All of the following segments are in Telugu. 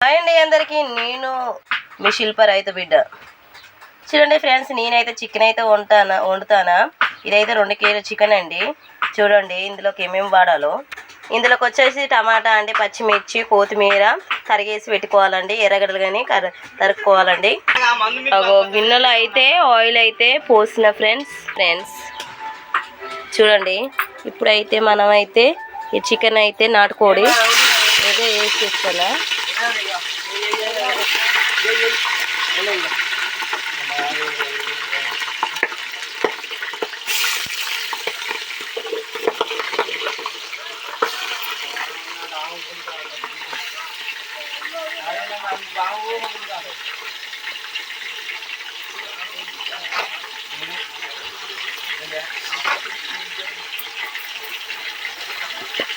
హాయ్ అండి అందరికీ, నేను మీ శిల్ప రైతు బిడ్డ. చూడండి ఫ్రెండ్స్, నేనైతే చికెన్ అయితే వండుతానా. ఇదైతే 2 కేజీల చికెన్ అండి. చూడండి ఇందులోకి ఏమేమి వాడాలో. ఇందులోకి వచ్చేసి టమాటా అండి, పచ్చిమిర్చి, కొత్తిమీర తరిగేసి పెట్టుకోవాలండి. ఎర్రగడ్డలు కానీ తరుక్కోవాలండి. గిన్నెలో అయితే ఆయిల్ అయితే పోసిన ఫ్రెండ్స్ చూడండి. ఇప్పుడైతే మనమైతే ఈ చికెన్ అయితే నాటుకోడి అయితే వేసేస్తున్నా.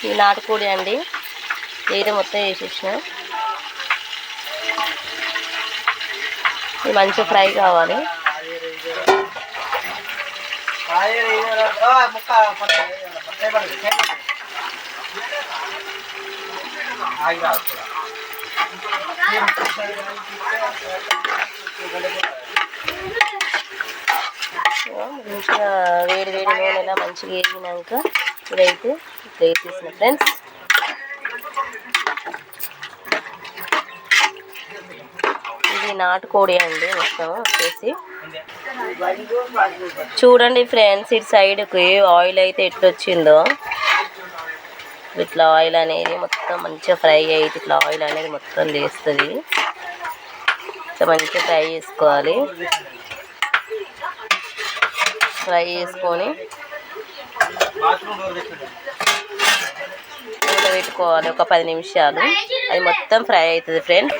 ఈ నాటుకోడి అండి ఏదో మొత్తం వేసేసిన. ఇది మంచిగా ఫ్రై కావాలి. మంచిగా వేడి నూనెలా మంచిగా వేగినాక ఇదైతే వేసేసిన ఫ్రెండ్స్. ఇది నాటుకోడి అండి మొత్తం వచ్చేసి. చూడండి ఫ్రెండ్స్, ఇటు సైడ్కి ఆయిల్ అయితే ఎట్లొచ్చిందో. ఇట్లా ఆయిల్ అనేది మొత్తం మంచిగా ఫ్రై అయితే ఇట్లా ఆయిల్ అనేది మొత్తం లేస్తుంది. ఇట్లా మంచిగా ఫ్రై చేసుకోవాలి. ఫ్రై చేసుకొని పెట్టుకోవాలి ఒక 10 నిమిషాలు. అది మొత్తం ఫ్రై అవుతుంది ఫ్రెండ్స్.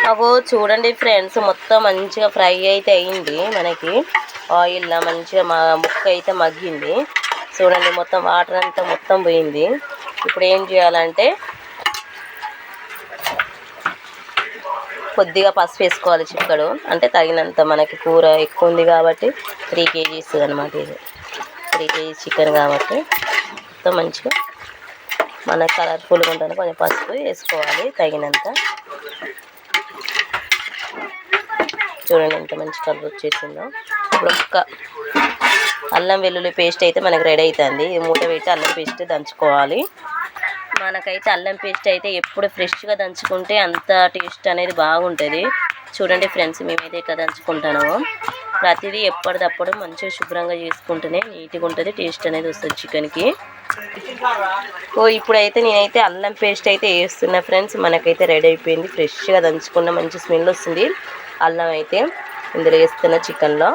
అగో చూడండి ఫ్రెండ్స్, మొత్తం మంచిగా ఫ్రై అయితే అయింది. మనకి ఆయిల్లో మంచిగా ముక్క అయితే మగ్గింది. చూడండి మొత్తం వాటర్ అంతా మొత్తం పోయింది. ఇప్పుడు ఏం చేయాలంటే కొద్దిగా పసుపు వేసుకోవాలి, చిక్కడు అంటే తగినంత. మనకి కూర ఎక్కువ ఉంది కాబట్టి 3 కేజీస్ అనమాట. ఇది 3 కేజీస్ చికెన్ కాబట్టి మొత్తం మంచిగా మనకు కలర్ఫుల్గా ఉంటుంది. కొంచెం పసుపు వేసుకోవాలి తగినంత. చూడండి ఎంత మంచి కలర్ వచ్చేసిందో. ఇప్పుడు ఒక్క అల్లం వెల్లుల్లి పేస్ట్ అయితే మనకు రెడీ అవుతుంది. ఈ మూట పెట్టి అల్లం పేస్ట్ దంచుకోవాలి. మనకైతే అల్లం పేస్ట్ అయితే ఎప్పుడు ఫ్రెష్గా దంచుకుంటే అంత టేస్ట్ అనేది బాగుంటుంది. చూడండి ఫ్రెండ్స్, మేమైతే ఇట్లా దంచుకుంటాము. ప్రతిదీ ఎప్పటిదప్పుడు మంచిగా శుభ్రంగా చేసుకుంటేనే నీట్గా ఉంటుంది, టేస్ట్ అనేది వస్తుంది చికెన్కి. ఇప్పుడైతే నేనైతే అల్లం పేస్ట్ అయితే వేస్తున్నా ఫ్రెండ్స్. మనకైతే రెడీ అయిపోయింది. ఫ్రెష్గా దంచుకున్న మంచి స్మెల్ వస్తుంది. అల్లం అయితే ఇందులో వేస్తున్న చికెన్లో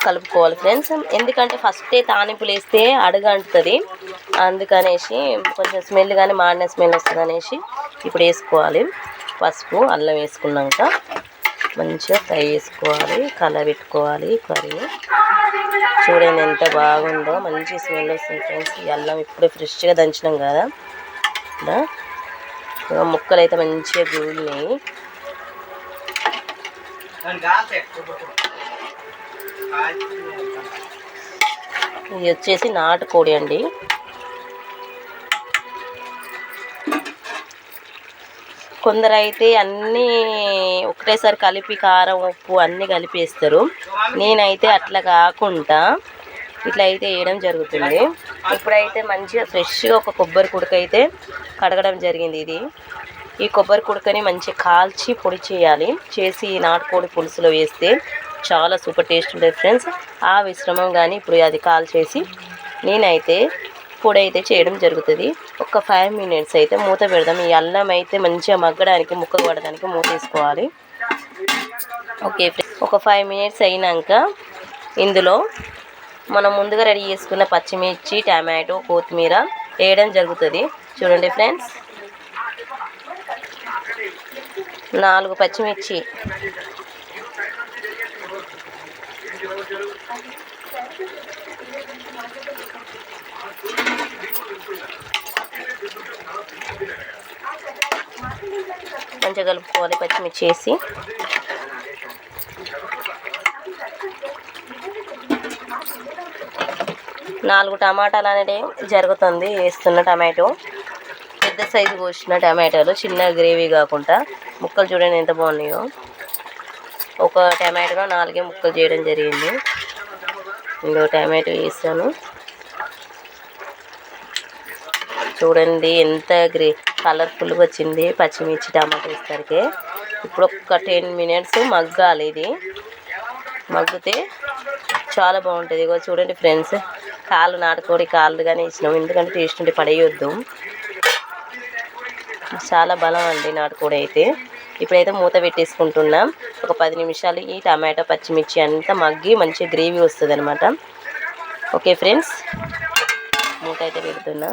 కలుపుకోవాలి ఫ్రెండ్స్. ఎందుకంటే ఫస్టే తానింపులు వేస్తే అడుగంటుతుంది, అందుకనేసి కొంచెం స్మెల్ కానీ మాడిన స్మెల్ వస్తుంది అనేసి ఇప్పుడు వేసుకోవాలి. పసుపు అల్లం వేసుకున్నాక మంచిగా ఫ్రై చేసుకోవాలి, కలబెట్టుకోవాలి కర్రీ. చూడండి ఎంత బాగుందో, మంచి స్మెల్ వస్తుంది ఫ్రెండ్స్. ఈ అల్లం ఇప్పుడు ఫ్రెష్గా దంచినాం కదా. ఇలా ముక్కలు అయితే మంచిగా గూలినాయి. ఇది వచ్చేసి నాటుకోడి అండి. కొందరైతే అన్నీ ఒకటేసారి కలిపి కారం ఉప్పు అన్నీ కలిపేస్తారు. నేనైతే అట్లా కాకుండా ఇట్లా అయితే వేయడం జరుగుతుంది. ఇప్పుడైతే మంచిగా ఫ్రెష్గా ఒక కొబ్బరి కుడక అయితే కడగడం జరిగింది. ఈ కొబ్బరి కుడకని మంచిగా కాల్చి పొడి చేయాలి. చేసి నాటుకోడి పులుసులో వేస్తే చాలా సూపర్ టేస్ట్ ఉంటుంది ఫ్రెండ్స్. ఆ విశ్రమం కానీ ఇప్పుడు అది కాల్ చేసి నేనైతే పొడి అయితే చేయడం జరుగుతుంది. ఒక 5 మినిట్స్ అయితే మూత పెడదాం. ఈ అల్లం అయితే మంచిగా మగ్గడానికి, ముక్క పడడానికి మూత వేసుకోవాలి. ఓకే, ఒక 5 మినిట్స్ అయినాక ఇందులో మనం ముందుగా రెడీ చేసుకున్న పచ్చిమిర్చి, టమాటో, కొత్తిమీర వేయడం జరుగుతుంది. చూడండి ఫ్రెండ్స్, 4 పచ్చిమిర్చి, మంచిగా కలుపుకోవాలి. పచ్చిమిర్చి వేసి నాలుగు టమాటాలు అనేది జరుగుతుంది వేస్తున్న టమాటో. పెద్ద సైజు కోసిన టమాటాలు, చిన్న గ్రేవీ కాకుండా. ముక్కలు చూడండి ఎంత బాగున్నాయో. ఒక టమాటోలో 4 ముక్కలు చేయడం జరిగింది. ఇంకో టమాటో వేసాను. చూడండి ఎంత కలర్ఫుల్గా వచ్చింది. పచ్చిమిర్చి టమాటో వేసరికి ఇప్పుడు ఒక 10 మినిట్స్ మగ్గాలి. ఇది మగ్గితే చాలా బాగుంటుంది. ఇగో చూడండి ఫ్రెండ్స్, నాటుకోడి కాళ్ళు కానీ ఇచ్చినాం, ఎందుకంటే టేస్ట్ ఉంటే పడేయొద్దు. చాలా బలం అండి నాటుకోడి అయితే. ఇప్పుడైతే మూత పెట్టేసుకుంటున్నాం. ఒక 10 నిమిషాలు ఈ టమాటా పచ్చిమిర్చి అంతా మగ్గి మంచిగా గ్రేవీ వస్తుంది అనమాట. ఓకే ఫ్రెండ్స్, మూత అయితే పెడుతున్నా.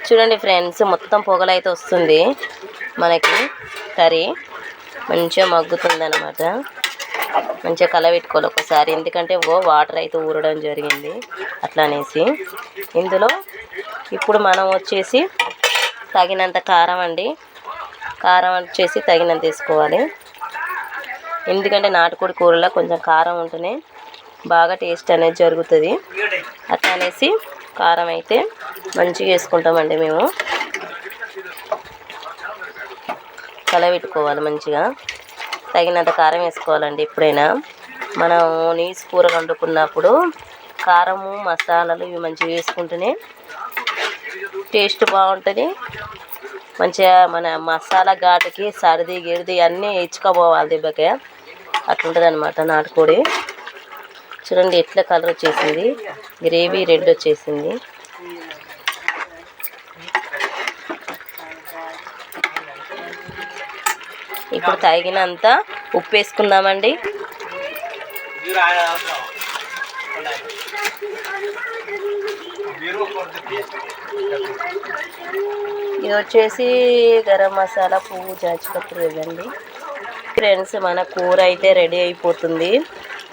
చూడండి ఫ్రెండ్స్, మొత్తం పొగలు అయితే వస్తుంది మనకి. కర్రీ మంచిగా మగ్గుతుంది అనమాట. మంచిగా కలబెట్టుకోవాలి ఒకసారి, ఎందుకంటే వాటర్ అయితే ఊరడం జరిగింది అట్లా అనేసి. ఇందులో ఇప్పుడు మనం వచ్చేసి తగినంత కారం అండి. కారం వచ్చేసి తగినంత వేసుకోవాలి, ఎందుకంటే నాటుకోడి కూరలో కొంచెం కారం ఉంటేనే బాగా టేస్ట్ అనేది జరుగుతుంది. అట్లా అనేసి కారం అయితే మంచిగా వేసుకుంటామండి మేము. కలబెట్టుకోవాలి మంచిగా. తగినంత కారం వేసుకోవాలండి. ఎప్పుడైనా మనం నీసు కూర వండుకున్నప్పుడు కారము మసాలాలు ఇవి మంచిగా వేసుకుంటేనే టేస్ట్ బాగుంటుంది. మంచిగా మన మసాలా ఘాటుకి సర్ది గిరిది అన్నీ ఇచ్చుకోపోవాలి దెబ్బకే. అట్లుంటుంది అనమాట నాటుకోడి. చూడండి ఎట్లా కలర్ వచ్చేసింది, గ్రేవీ రెడ్ వచ్చేసింది. ఇప్పుడు తగినంత ఉప్పు వేసుకుందామండి. ఇది వచ్చేసి గరం మసాలా, పువ్వు, జాజిపత్రి వేయండి. ఫ్రెండ్స్, మన కూర అయితే రెడీ అయిపోతుంది,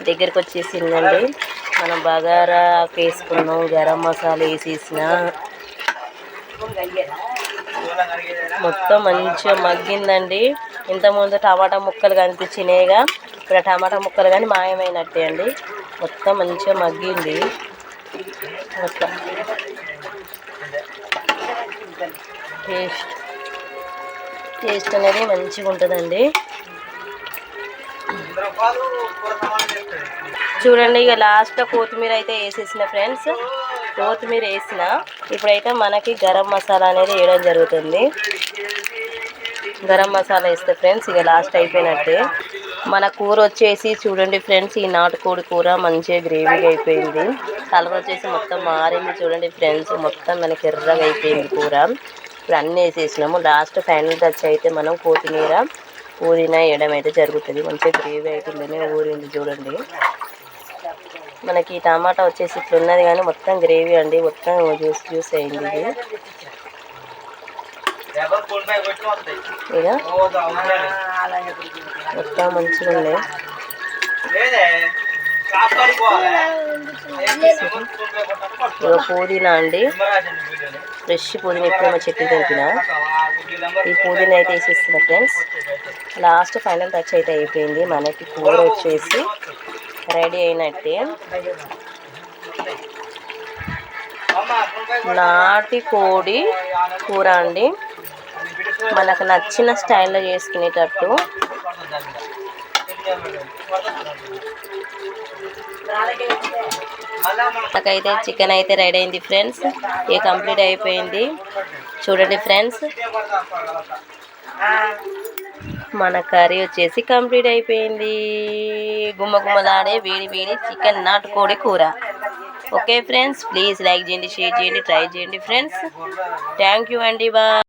దగ్గరికి వచ్చేసిందండి. మనం బగారా వేసుకున్నాం, గరం మసాలా వేసేసిన మొత్తం మంచిగా మగ్గిందండి. ఇంతకుముందు టమాటా ముక్కలు కనిపించినాయిగా, ఇప్పుడు టమాటా ముక్కలు కానీ మాయమైనట్టే అండి. మొత్తం మంచిగా మగ్గింది. అట్లా టేస్ట్ అనేది మంచిగా ఉంటుందండి. చూడండి, ఇక లాస్ట్లో కొత్తిమీర అయితే వేసేసిన ఫ్రెండ్స్. కొత్తిమీర వేసిన ఇప్పుడైతే మనకి గరం మసాలా అనేది వేయడం జరుగుతుంది. గరం మసాలా వేస్తే ఫ్రెండ్స్ ఇక లాస్ట్ అయిపోయినట్టే. మన కూర వచ్చేసి చూడండి ఫ్రెండ్స్, ఈ నాటుకోడి కూర మంచిగా గ్రేవీగా అయిపోయింది. కలర్ వచ్చేసి మొత్తం మారింది. చూడండి ఫ్రెండ్స్, మొత్తం మనకి ఎర్రగా అయిపోయింది కూర. ఇప్పుడు అన్నీ వేసేసినాము. లాస్ట్ ఫైనల్ టచ్ అయితే మనం కొత్తిమీర, పుదీనా వేయడం అయితే జరుగుతుంది. మంచిగా గ్రేవీ అయిపోయిందని ఊరింది. చూడండి, మనకి టమాటా వచ్చేసి ఇట్లా ఉన్నది కానీ మొత్తం గ్రేవీ అండి, మొత్తం జ్యూస్ అయింది. ఇది ఇక మొత్తం మంచిగా ఉంది. ఇక పుదీనా అండి, ఫ్రెష్ పుదీనా ఇప్పుడు మా చెట్టు తెంపిన ఈ పుదీనా అయితే వేసేస్తున్నా ఫ్రెండ్స్. లాస్ట్ ఫైనల్ టచ్ అయితే అయిపోయింది. మనకి కూర వచ్చేసి రెడీ అయినట్టే. నాటి కోడి కూర అండి, మనకు నచ్చిన స్టైల్లో చేసుకునేటట్టు. నాకైతే చికెన్ అయితే రెడీ అయింది ఫ్రెండ్స్. ఇక కంప్లీట్ అయిపోయింది. చూడండి ఫ్రెండ్స్, మన కర్రీ వచ్చేసి కంప్లీట్ అయిపోయింది. గుమ్మగుమ్మలాడే వేడి వేడి చికెన్ నాటుకోడి కూర. ఓకే ఫ్రెండ్స్, ప్లీజ్ లైక్ చేయండి, షేర్ చేయండి, ట్రై చేయండి ఫ్రెండ్స్. థ్యాంక్ యూ అండి. బాయ్.